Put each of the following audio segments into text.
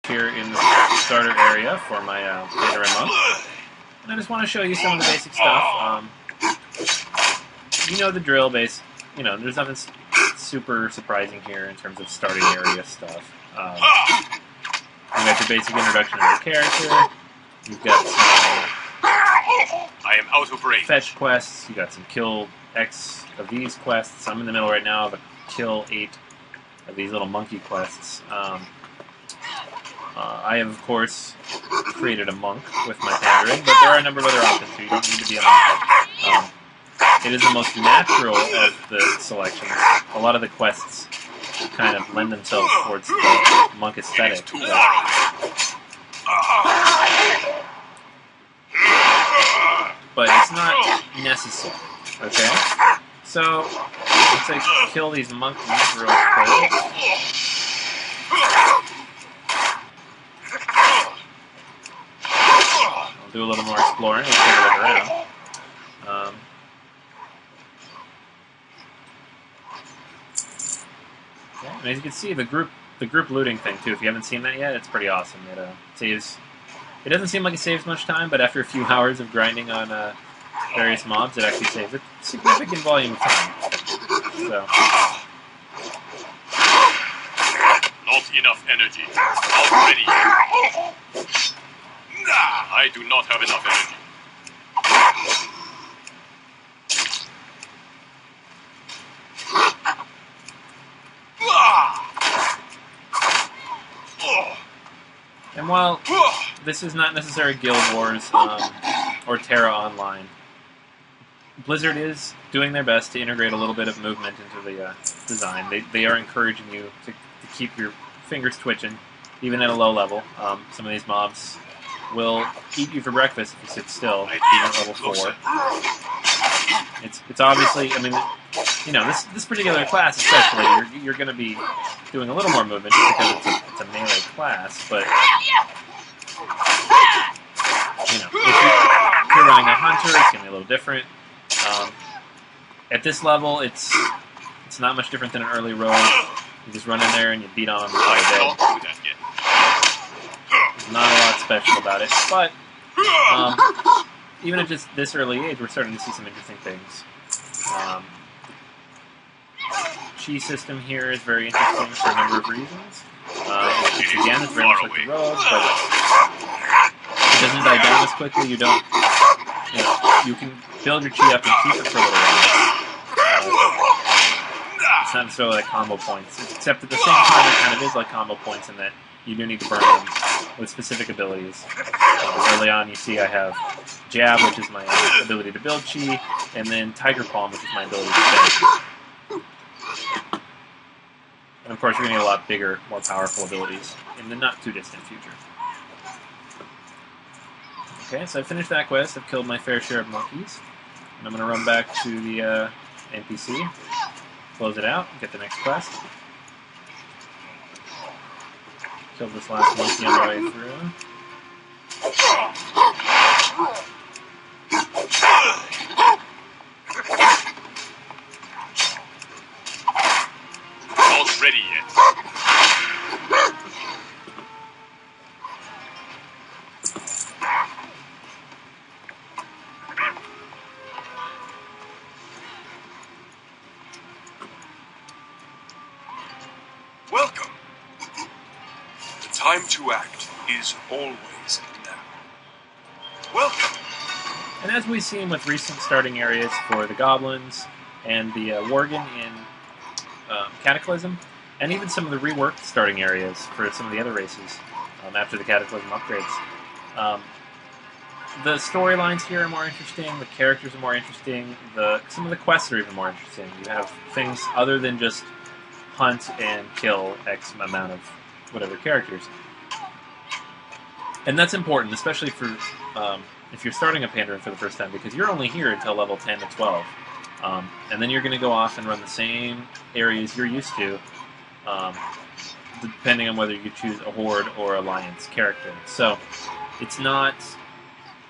Here in the starter area for my Pandaren Monk, and I just want to show you some of the basic stuff. You know the drill, there's nothing super surprising here in terms of starting area stuff. You got your basic introduction of the character. You've got some I am out of range. Fetch quests. You got some kill X of these quests. I'm in the middle right now of a kill 8 of these little monkey quests. I have, of course, created a monk with my Pandaren, but there are a number of other options, so you don't need to be a monk. It is the most natural of the selections. A lot of the quests kind of lend themselves towards the monk aesthetic. But it's not necessary, okay? So, let's say kill these monkeys real quick. Do a little more exploring. We'll take a look around. Yeah, and as you can see, the group looting thing too. If you haven't seen that yet, it's pretty awesome. It saves. It doesn't seem like it saves much time, but after a few hours of grinding on various mobs, it actually saves a significant volume of time. So. Not enough energy. Already. I do not have enough energy. And while this is not necessarily Guild Wars or Terra Online, Blizzard is doing their best to integrate a little bit of movement into the design. They are encouraging you to keep your fingers twitching, even at a low level. Some of these mobs will eat you for breakfast if you sit still, even at level 4. It's obviously, I mean, this particular class especially, you're going to be doing a little more movement just because it's a melee class, but, if you're running a hunter, it's going to be a little different. At this level, it's not much different than an early rogue. You just run in there and you beat on them until they're dead. There's not a lot special about it, but even at just this early age, we're starting to see some interesting things. Chi system here is very interesting for a number of reasons. Again, it's very much like the rogue, but it doesn't die down as quickly. You don't, you can build your chi up and keep it for a little while. It's not necessarily like combo points, except at the same time it kind of is like combo points in that you do need to burn them with specific abilities. Early on, you see I have Jab, which is my ability to build chi, and then Tiger Palm, which is my ability to spend chi. And of course, you're going to get a lot bigger, more powerful abilities in the not-too-distant future. Okay, so I finished that quest. I've killed my fair share of monkeys. And I'm going to run back to the NPC, close it out, get the next quest. Killed this last monkey on the way through. Not ready yet. Welcome. The time to act is always now. Welcome. And as we've seen with recent starting areas for the Goblins and the Worgen in Cataclysm, and even some of the reworked starting areas for some of the other races after the Cataclysm upgrades, the storylines here are more interesting, the characters are more interesting, some of the quests are even more interesting. You have things other than just hunt and kill X amount of whatever characters. And that's important, especially for if you're starting a Pandaren for the first time, because you're only here until level 10 to 12. And then you're going to go off and run the same areas you're used to, depending on whether you choose a Horde or Alliance character. So it's not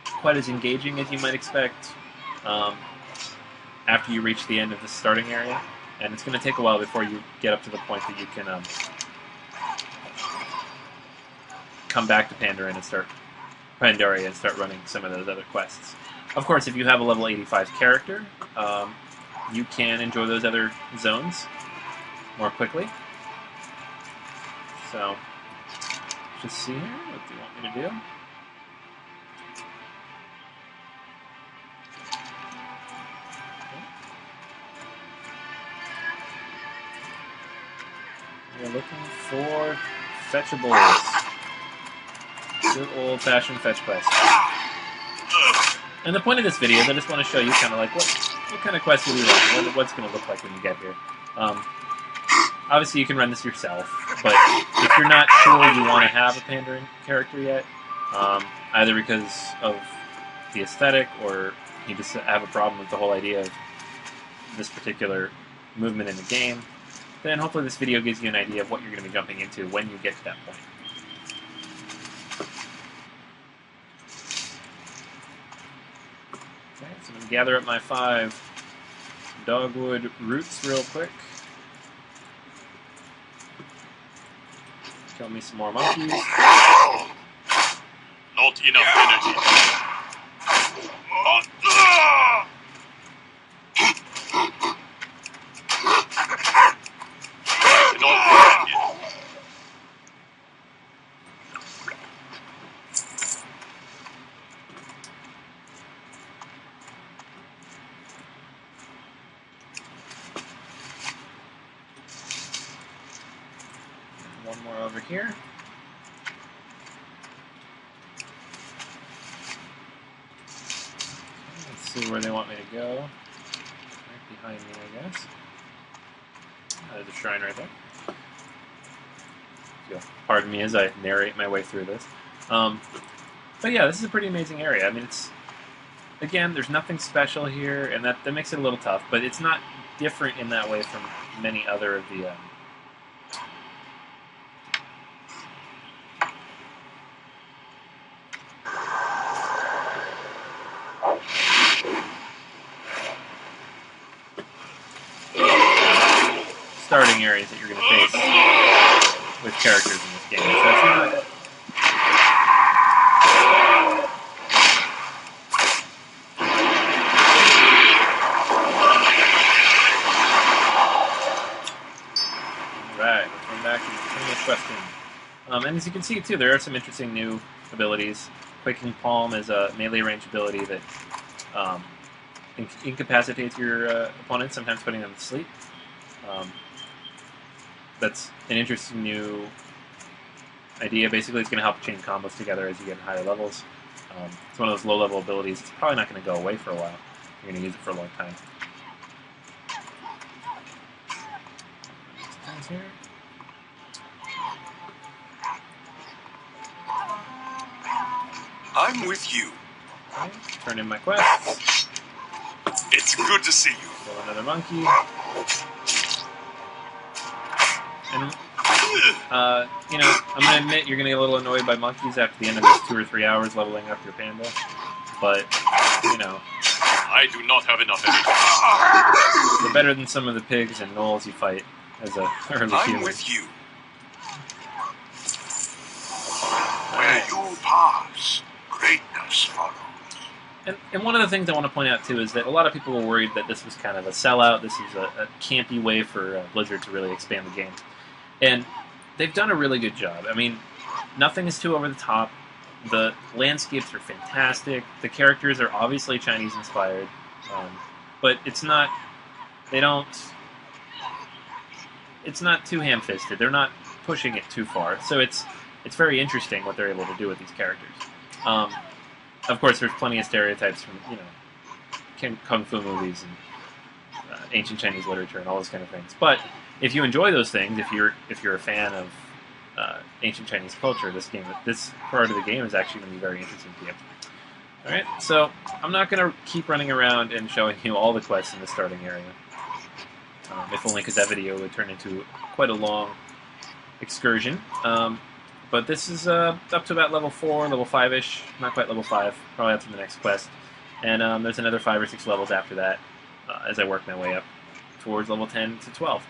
quite as engaging as you might expect after you reach the end of the starting area. And it's going to take a while before you get up to the point that you can come back to Pandaria and start running some of those other quests. Of course, if you have a level 85 character, you can enjoy those other zones more quickly. So, let's just see here. What do you want me to do? We're looking for fetchables. Good old-fashioned fetch quest. And the point of this video is I just want to show you kind of like what kind of quest do we run, what's going to look like when you get here. Obviously, you can run this yourself, but if you're not sure you want to have a Pandaren character yet, either because of the aesthetic or you just have a problem with the whole idea of this particular movement in the game, then hopefully this video gives you an idea of what you're going to be jumping into when you get to that point. Okay, so I'm going to gather up my 5 dogwood roots real quick. Kill me some more monkeys. Not enough energy. One more over here. Let's see where they want me to go. Right behind me, I guess. There's a shrine right there. So, pardon me as I narrate my way through this. But yeah, this is a pretty amazing area. I mean, it's, again, there's nothing special here, and that makes it a little tough, but it's not different in that way from many other of the starting areas that you're going to face with characters in this game. So it's not... Alright, let's run back and continue the question. And as you can see too, there are some interesting new abilities. Quaking Palm is a melee range ability that incapacitates your opponent, sometimes putting them to sleep. That's an interesting new idea. Basically, it's going to help chain combos together as you get higher levels. It's one of those low-level abilities. It's probably not going to go away for a while. You're going to use it for a long time. Here. I'm with you. Okay, turn in my quest. It's good to see you. Kill another monkey. And, you know, I'm going to admit you're going to get a little annoyed by monkeys after the end of those 2 or 3 hours leveling up your panda. But, you know. I do not have enough energy. They're better than some of the pigs and gnolls you fight as a early human. I'm with you. Where you pass, greatness follows. And one of the things I want to point out, too, is that a lot of people were worried that this was kind of a sellout. This is a campy way for Blizzard to really expand the game. And they've done a really good job. I mean, nothing is too over the top. The landscapes are fantastic. The characters are obviously Chinese-inspired. But it's not... They don't... It's not too ham-fisted. They're not pushing it too far. So it's very interesting what they're able to do with these characters. Of course, there's plenty of stereotypes from, you know, kung fu movies and ancient Chinese literature and all those kind of things. But if you enjoy those things, if you're a fan of ancient Chinese culture, this part of the game is actually going to be very interesting to you. All right, so I'm not going to keep running around and showing you all the quests in the starting area. If only because that video would turn into quite a long excursion. But this is up to about level 4, level 5-ish, not quite level 5, probably up to the next quest. And there's another 5 or 6 levels after that as I work my way up towards level 10 to 12.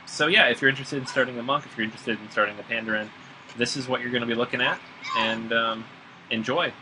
So yeah, if you're interested in starting a monk, if you're interested in starting a Pandaren, this is what you're going to be looking at, and enjoy.